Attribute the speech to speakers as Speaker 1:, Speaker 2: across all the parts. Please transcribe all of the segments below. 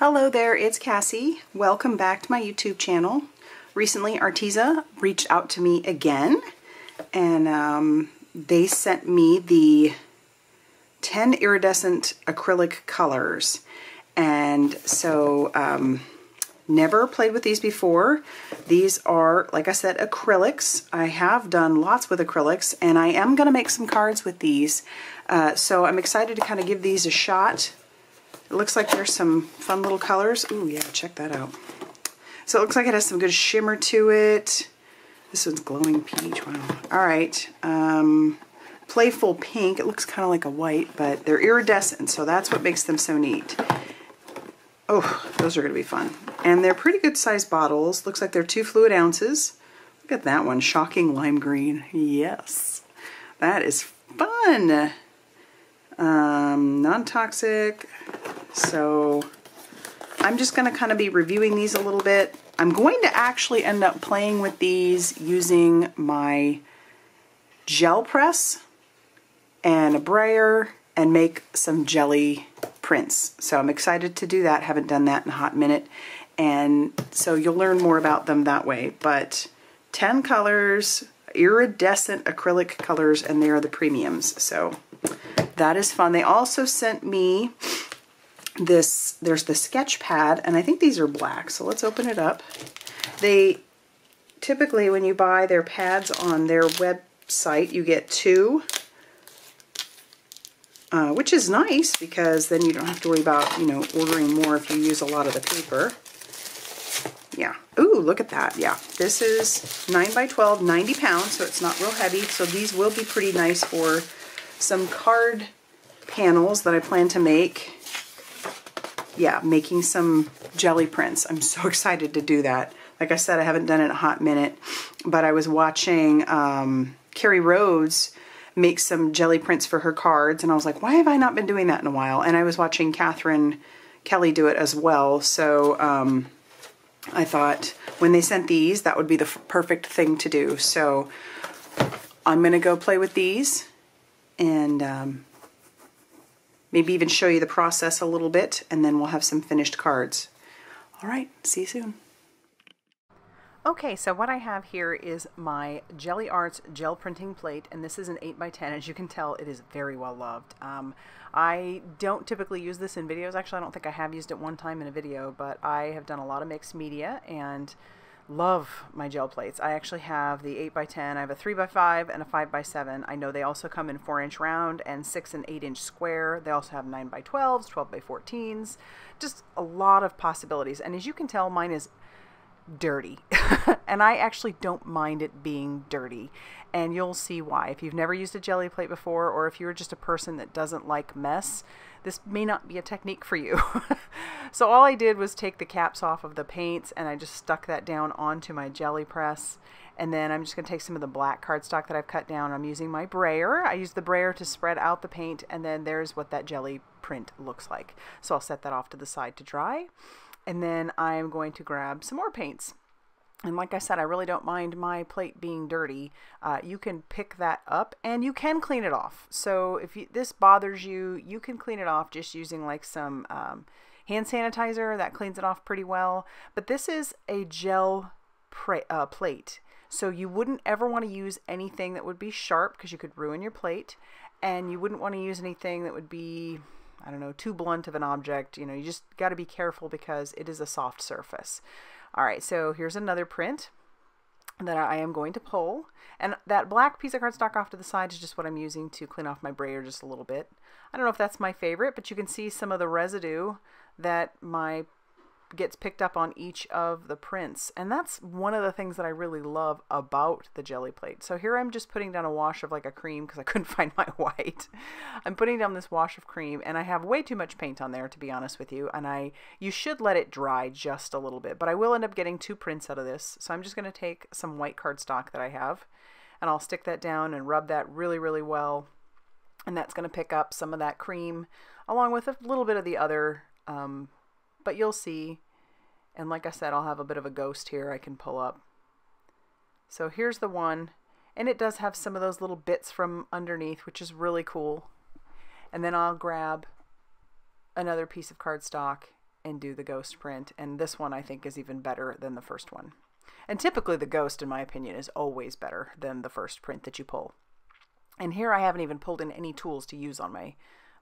Speaker 1: Hello there, it's Cassie. Welcome back to my YouTube channel. Recently, Arteza reached out to me again, and they sent me the 10 iridescent acrylic colors. And so, never played with these before. These are, like I said, acrylics. I have done lots with acrylics, and I am going to make some cards with these. So I'm excited to kind of give these a shot. It looks like there's some fun little colors. Ooh, yeah, check that out. So it looks like it has some good shimmer to it. This one's glowing peach. Wow. All right. Playful pink. It looks kind of like a white, but they're iridescent, so that's what makes them so neat. Oh, those are going to be fun. And they're pretty good sized bottles. Looks like they're 2 fluid ounces. Look at that one. Shocking lime green. Yes. That is fun. Non-toxic. So I'm just going to kind of be reviewing these a little bit. I'm going to actually end up playing with these using my gel press and a brayer and make some jelly prints. So I'm excited to do that. Haven't done that in a hot minute. And so you'll learn more about them that way. But 10 colors, iridescent acrylic colors, and they are the premiums. So that is fun. They also sent me this, there's the sketch pad, and I think these are black, so let's open it up. They typically, when you buy their pads on their website, you get 2, which is nice because then you don't have to worry about, you know, ordering more if you use a lot of the paper. Yeah. Ooh, look at that. Yeah. This is 9 by 12, 90 pounds, so it's not real heavy. So these will be pretty nice for some card panels that I plan to make. Yeah, making some jelly prints. I'm so excited to do that. Like I said, I haven't done it in a hot minute, but I was watching Carrie Rhodes make some jelly prints for her cards, and I was like, why have I not been doing that in a while? And I was watching Catherine Kelly do it as well, so I thought when they sent these, that would be the perfect thing to do. So I'm going to go play with these and maybe even show you the process a little bit, and then we'll have some finished cards. All right, see you soon. Okay, so what I have here is my Gelli Arts gel printing plate, and this is an 8 by 10. As you can tell, it is very well loved. I don't typically use this in videos. Actually, I don't think I have used it one time in a video, but I have done a lot of mixed media and love my gel plates. I actually have the 8 by 10. I have a 3 by 5 and a 5 by 7. I know they also come in 4-inch round and 6 and 8-inch square. They also have 9 by 12s, 12 by 14s. Just a lot of possibilities. And as you can tell, mine is dirty. And I actually don't mind it being dirty. And you'll see why. If you've never used a jelly plate before, or if you're just a person that doesn't like mess, this may not be a technique for you. So all I did was take the caps off of the paints, and I just stuck that down onto my jelly press. And then I'm just going to take some of the black cardstock that I've cut down. I'm using my brayer. I use the brayer to spread out the paint, and then there's what that jelly print looks like. So I'll set that off to the side to dry. And then I'm going to grab some more paints. And like I said, I really don't mind my plate being dirty. You can pick that up and you can clean it off. So if this bothers you, you can clean it off just using like some hand sanitizer. That cleans it off pretty well. But this is a gel plate. So you wouldn't ever want to use anything that would be sharp because you could ruin your plate. And you wouldn't want to use anything that would be, I don't know, too blunt of an object. You know, you just got to be careful because it is a soft surface. All right, so here's another print that I am going to pull. And that black piece of cardstock off to the side is just what I'm using to clean off my brayer just a little bit. I don't know if that's my favorite, but you can see some of the residue that gets picked up on each of the prints. And that's one of the things that I really love about the jelly plate. So here I'm just putting down a wash of like a cream because I couldn't find my white. I'm putting down this wash of cream, and I have way too much paint on there, to be honest with you. And you should let it dry just a little bit, but I will end up getting 2 prints out of this. So I'm just going to take some white cardstock that I have, and I'll stick that down and rub that really, really well. And that's going to pick up some of that cream along with a little bit of the other, but you'll see. And like I said, I'll have a bit of a ghost here I can pull up. So here's the one, and it does have some of those little bits from underneath, which is really cool. And then I'll grab another piece of cardstock and do the ghost print. And this one I think is even better than the first one. And typically the ghost, in my opinion, is always better than the first print that you pull. And here I haven't even pulled in any tools to use on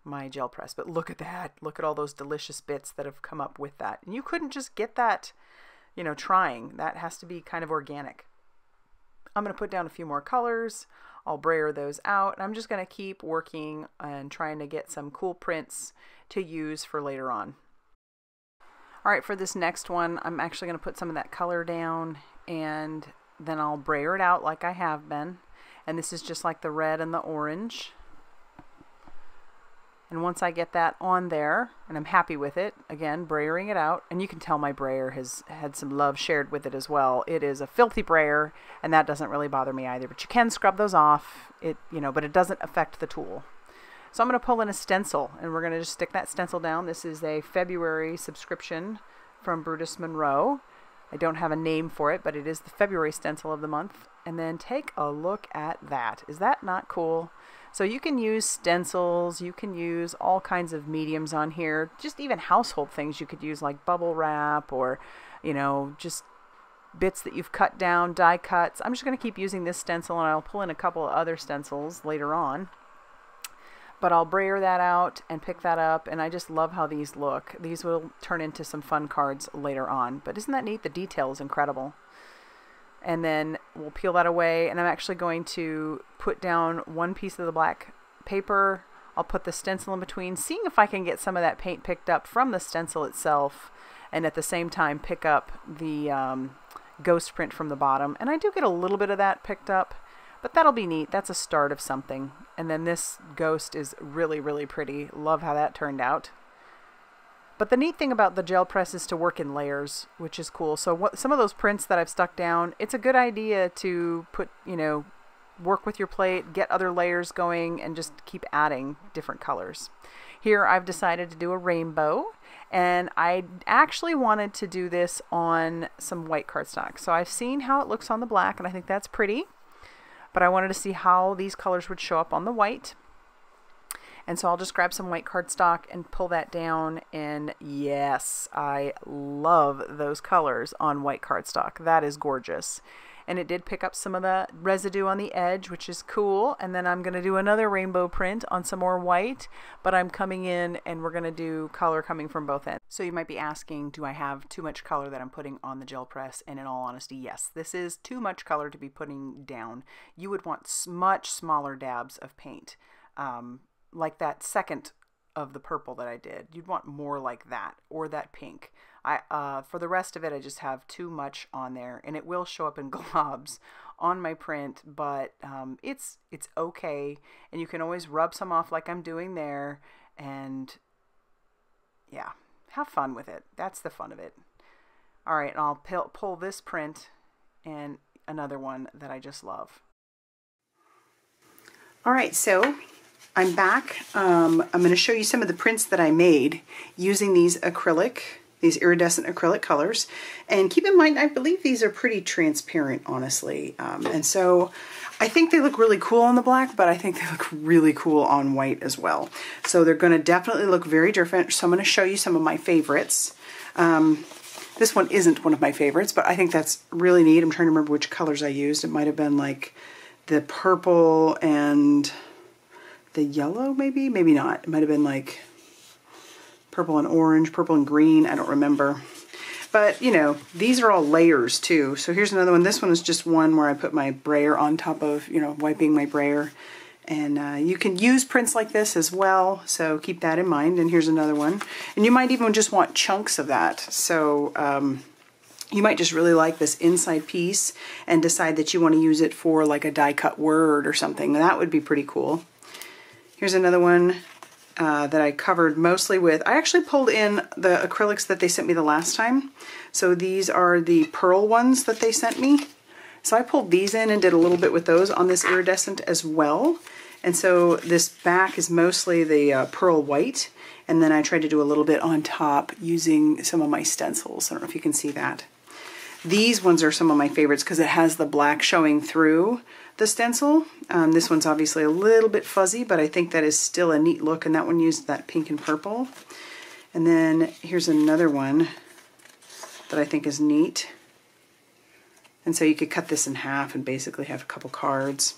Speaker 1: my gel press, but look at that. Look at all those delicious bits that have come up with that. And you couldn't just get that, you know, trying. That has to be kind of organic. I'm going to put down a few more colors. I'll brayer those out. And I'm just going to keep working and trying to get some cool prints to use for later on. All right, for this next one, I'm actually going to put some of that color down, and then I'll brayer it out like I have been. And this is just like the red and the orange. And once I get that on there, and I'm happy with it, again, brayering it out, and you can tell my brayer has had some love shared with it as well. It is a filthy brayer, and that doesn't really bother me either, but you can scrub those off, but it doesn't affect the tool. So I'm going to pull in a stencil, and we're going to just stick that stencil down. This is a February subscription from Brutus Monroe. I don't have a name for it, but it is the February stencil of the month. And then take a look at that. Is that not cool? So you can use stencils, you can use all kinds of mediums on here, just even household things you could use like bubble wrap or, you know, just bits that you've cut down, die cuts. I'm just going to keep using this stencil, and I'll pull in a couple of other stencils later on. But I'll brayer that out and pick that up, and I just love how these look. These will turn into some fun cards later on. But isn't that neat? The detail is incredible. And then we'll peel that away, and I'm actually going to put down one piece of the black paper. I'll put the stencil in between, seeing if I can get some of that paint picked up from the stencil itself, and at the same time pick up the ghost print from the bottom. And I do get a little bit of that picked up, but that'll be neat. That's a start of something. And then this ghost is really, really pretty. Love how that turned out. But the neat thing about the gel press is to work in layers, which is cool. So some of those prints that I've stuck down, it's a good idea to put, work with your plate, get other layers going, and just keep adding different colors. Here I've decided to do a rainbow, and I actually wanted to do this on some white cardstock. So I've seen how it looks on the black, and I think that's pretty. But I wanted to see how these colors would show up on the white. And so I'll just grab some white cardstock and pull that down, and yes, I love those colors on white cardstock. That is gorgeous. And it did pick up some of the residue on the edge, which is cool. And then I'm going to do another rainbow print on some more white, but I'm coming in and we're going to do color coming from both ends. So you might be asking, do I have too much color that I'm putting on the gel press? And in all honesty, yes, this is too much color to be putting down. You would want much smaller dabs of paint. Like that second of the purple that I did. You'd want more like that, or that pink. For the rest of it, I just have too much on there, and it will show up in globs on my print, but it's okay, and you can always rub some off like I'm doing there, and yeah, have fun with it. That's the fun of it. All right, and I'll pull this print and another one that I just love. All right, so I'm back. I'm going to show you some of the prints that I made using these iridescent acrylic colors. And keep in mind, I believe these are pretty transparent, honestly. And so I think they look really cool on the black, but I think they look really cool on white as well. So they're going to definitely look very different. So I'm going to show you some of my favorites. This one isn't one of my favorites, but I think that's really neat. I'm trying to remember which colors I used. It might have been like the purple and the yellow, maybe not. It might have been like purple and orange, purple and green. I don't remember. But, these are all layers too. So here's another one. This one is just one where I put my brayer on top of, wiping my brayer. And you can use prints like this as well. So keep that in mind. And here's another one. And you might even just want chunks of that. So you might just really like this inside piece and decide that you want to use it for like a die cut word or something. That would be pretty cool. Here's another one that I covered mostly with, I actually pulled in the acrylics that they sent me the last time. So these are the pearl ones that they sent me. So I pulled these in and did a little bit with those on this iridescent as well. And so this back is mostly the pearl white. And then I tried to do a little bit on top using some of my stencils. I don't know if you can see that. These ones are some of my favorites because it has the black showing through the stencil. This one's obviously a little bit fuzzy, but I think that is still a neat look, and that one used that pink and purple. And then here's another one that I think is neat. And so you could cut this in half and basically have a couple cards.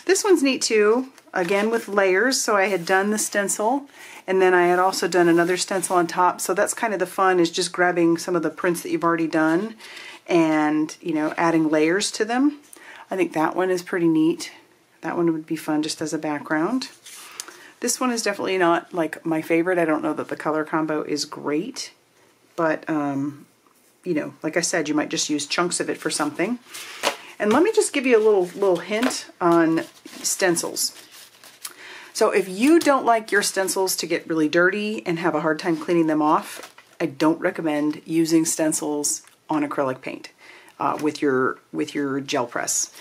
Speaker 1: This one's neat too, again with layers. So I had done the stencil, and then I had also done another stencil on top. So that's kind of the fun, is just grabbing some of the prints that you've already done and, you know, adding layers to them. I think that one is pretty neat. That one would be fun just as a background. This one is definitely not like my favorite. I don't know that the color combo is great, but you know, like I said, you might just use chunks of it for something. And let me just give you a little hint on stencils. So if you don't like your stencils to get really dirty and have a hard time cleaning them off, I don't recommend using stencils on acrylic paint with your gel press.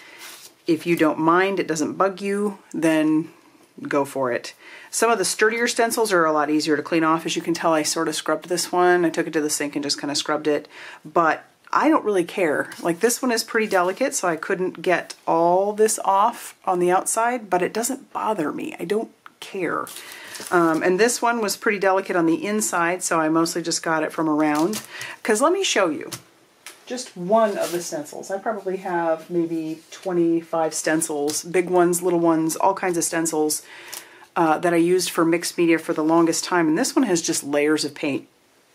Speaker 1: If you don't mind, it doesn't bug you, then go for it. Some of the sturdier stencils are a lot easier to clean off. As you can tell, I sort of scrubbed this one. I took it to the sink and just kind of scrubbed it, but I don't really care. Like, this one is pretty delicate, so I couldn't get all this off on the outside, but it doesn't bother me. I don't care. And this one was pretty delicate on the inside, so I mostly just got it from around. Because let me show you just one of the stencils. I probably have maybe 25 stencils, big ones, little ones, all kinds of stencils that I used for mixed media for the longest time. And this one has just layers of paint.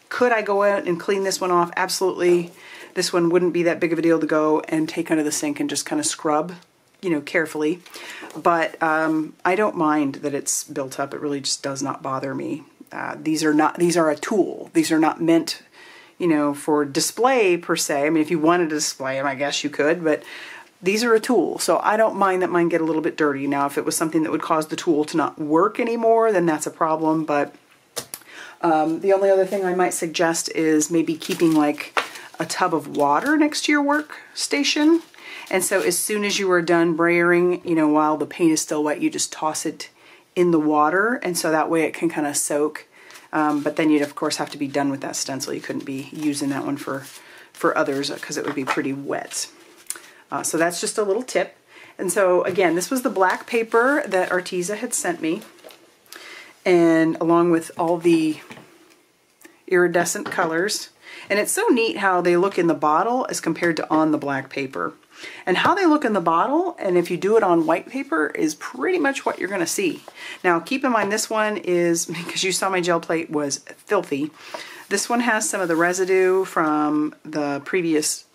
Speaker 1: Could I go out and clean this one off? Absolutely. This one wouldn't be that big of a deal to go and take under the sink and just kind of scrub, you know, carefully. But I don't mind that it's built up. It really just does not bother me. These are a tool. These are not meant, you know, for display per se. I mean, if you wanted to display them, I guess you could, but these are a tool. So I don't mind that mine get a little bit dirty. Now, if it was something that would cause the tool to not work anymore, then that's a problem. But the only other thing I might suggest is maybe keeping like a tub of water next to your workstation. And so as soon as you are done brayering, you know, while the paint is still wet, you just toss it in the water. And so that way it can kind of soak. But then you'd of course have to be done with that stencil. You couldn't be using that one for others because it would be pretty wet. So that's just a little tip. And so again, this was the black paper that Arteza had sent me, and along with all the iridescent colors. And it's so neat how they look in the bottle as compared to on the black paper. And how they look in the bottle, and if you do it on white paper, is pretty much what you're going to see. Now, keep in mind this one is, because you saw my gel plate was filthy, this one has some of the residue from the previous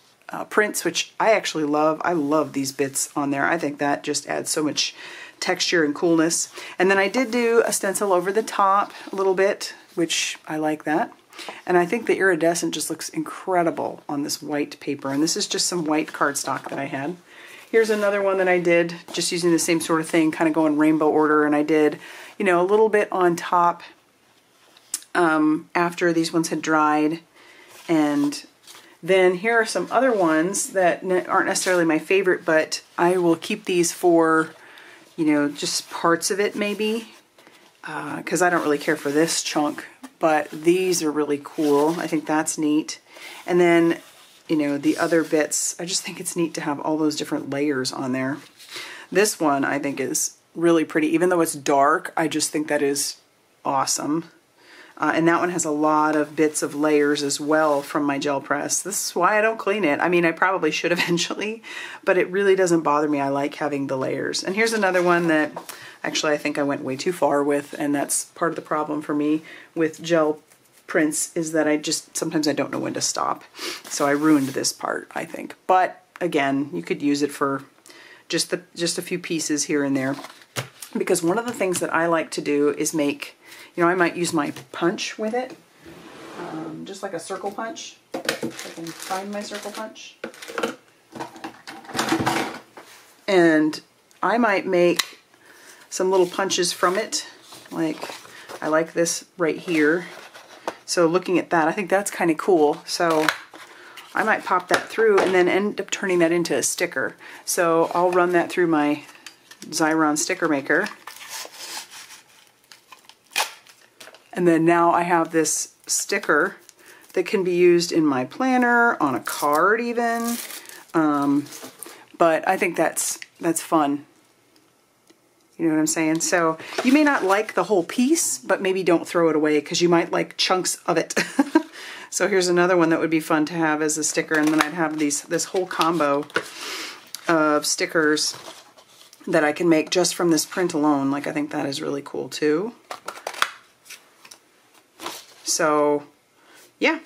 Speaker 1: prints, which I actually love. I love these bits on there. I think that just adds so much texture and coolness. And then I did do a stencil over the top a little bit, which I like that. And I think the iridescent just looks incredible on this white paper. And this is just some white cardstock that I had. Here's another one that I did just using the same sort of thing, kind of going rainbow order. And I did, you know, a little bit on top after these ones had dried. And then here are some other ones that aren't necessarily my favorite, but I will keep these for, you know, just parts of it maybe. Because I don't really care for this chunk, but these are really cool. I think that's neat. And then, you know, the other bits, I just think it's neat to have all those different layers on there. This one I think is really pretty. Even though it's dark, I just think that is awesome. And that one has a lot of bits of layers as well from my gel press. This is why I don't clean it. I mean, I probably should eventually, but it really doesn't bother me. I like having the layers. And here's another one that actually I think I went way too far with, and that's part of the problem for me with gel prints, is that sometimes I don't know when to stop. So I ruined this part, I think. But again, you could use it for just a few pieces here and there. Because one of the things that I like to do is make, you know, I might use my punch with it, just like a circle punch. If I can find my circle punch. And I might make some little punches from it. Like, I like this right here. So looking at that, I think that's kind of cool. So I might pop that through and then end up turning that into a sticker. So I'll run that through my Xyron sticker maker. And then now I have this sticker that can be used in my planner, on a card even. But I think that's fun. You know what I'm saying? So you may not like the whole piece, but maybe don't throw it away because you might like chunks of it. So here's another one that would be fun to have as a sticker, and then I'd have this whole combo of stickers that I can make just from this print alone. Like, I think that is really cool too. So yeah,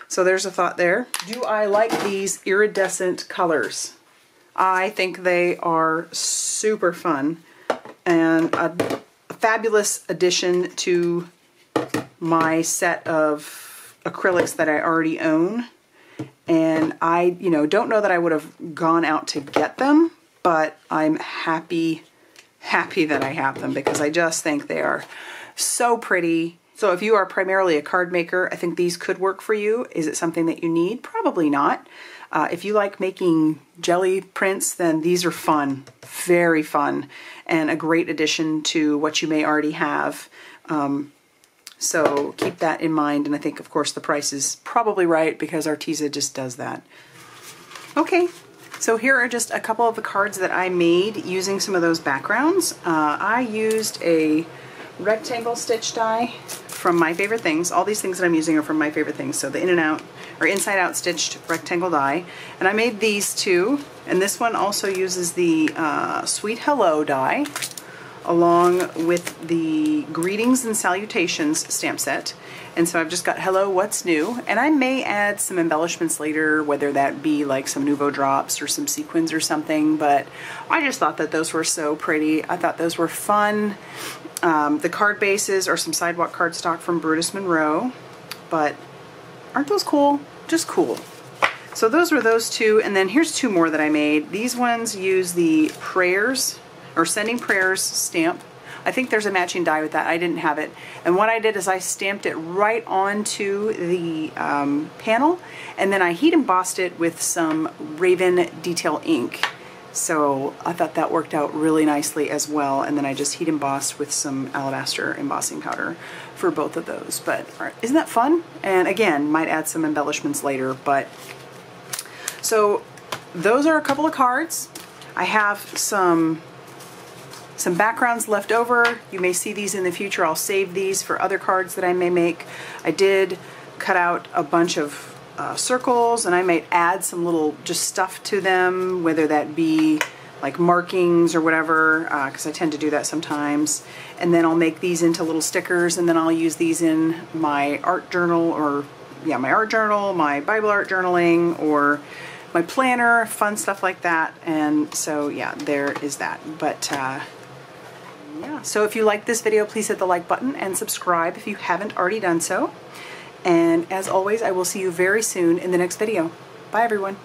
Speaker 1: so there's a thought there. Do I like these iridescent colors? I think they are super fun and a fabulous addition to my set of acrylics that I already own. And I, don't know that I would have gone out to get them, but I'm happy that I have them because I just think they are so pretty. So if you are primarily a card maker, I think these could work for you. Is it something that you need? Probably not. If you like making jelly prints, then these are fun, very fun, and a great addition to what you may already have. So keep that in mind, and I think, of course, the price is probably right because Arteza just does that. Okay, so here are just a couple of the cards that I made using some of those backgrounds. I used a rectangle stitch die from My Favorite Things. All these things that I'm using are from My Favorite Things. So the in and out or inside out stitched rectangle die. And I made these two. And this one also uses the Sweet Hello die along with the Greetings and Salutations stamp set. And so I've just got Hello, What's New? And I may add some embellishments later, whether that be like some Nouveau drops or some sequins or something. But I just thought that those were so pretty. I thought those were fun. The card bases are some sidewalk cardstock from Brutus Monroe, but aren't those cool? Just cool. So those were those two, and then here's two more that I made. These ones use the Prayers, or Sending Prayers stamp. I think there's a matching die with that. I didn't have it. And what I did is I stamped it right onto the panel, and then I heat embossed it with some Raven Detail ink. So I thought that worked out really nicely as well. And then I just heat embossed with some alabaster embossing powder for both of those. But isn't that fun? And again, might add some embellishments later. But so those are a couple of cards. I have some backgrounds left over. You may see these in the future. I'll save these for other cards that I may make. I did cut out a bunch of circles, and I might add some little just stuff to them, whether that be like markings or whatever, because I tend to do that sometimes. And then I'll make these into little stickers, and then I'll use these in my art journal, or yeah, my art journal, my Bible art journaling, or my planner, fun stuff like that. And so yeah, there is that. But yeah, so if you like this video, please hit the like button and subscribe if you haven't already done so. And as always, I will see you very soon in the next video. Bye, everyone.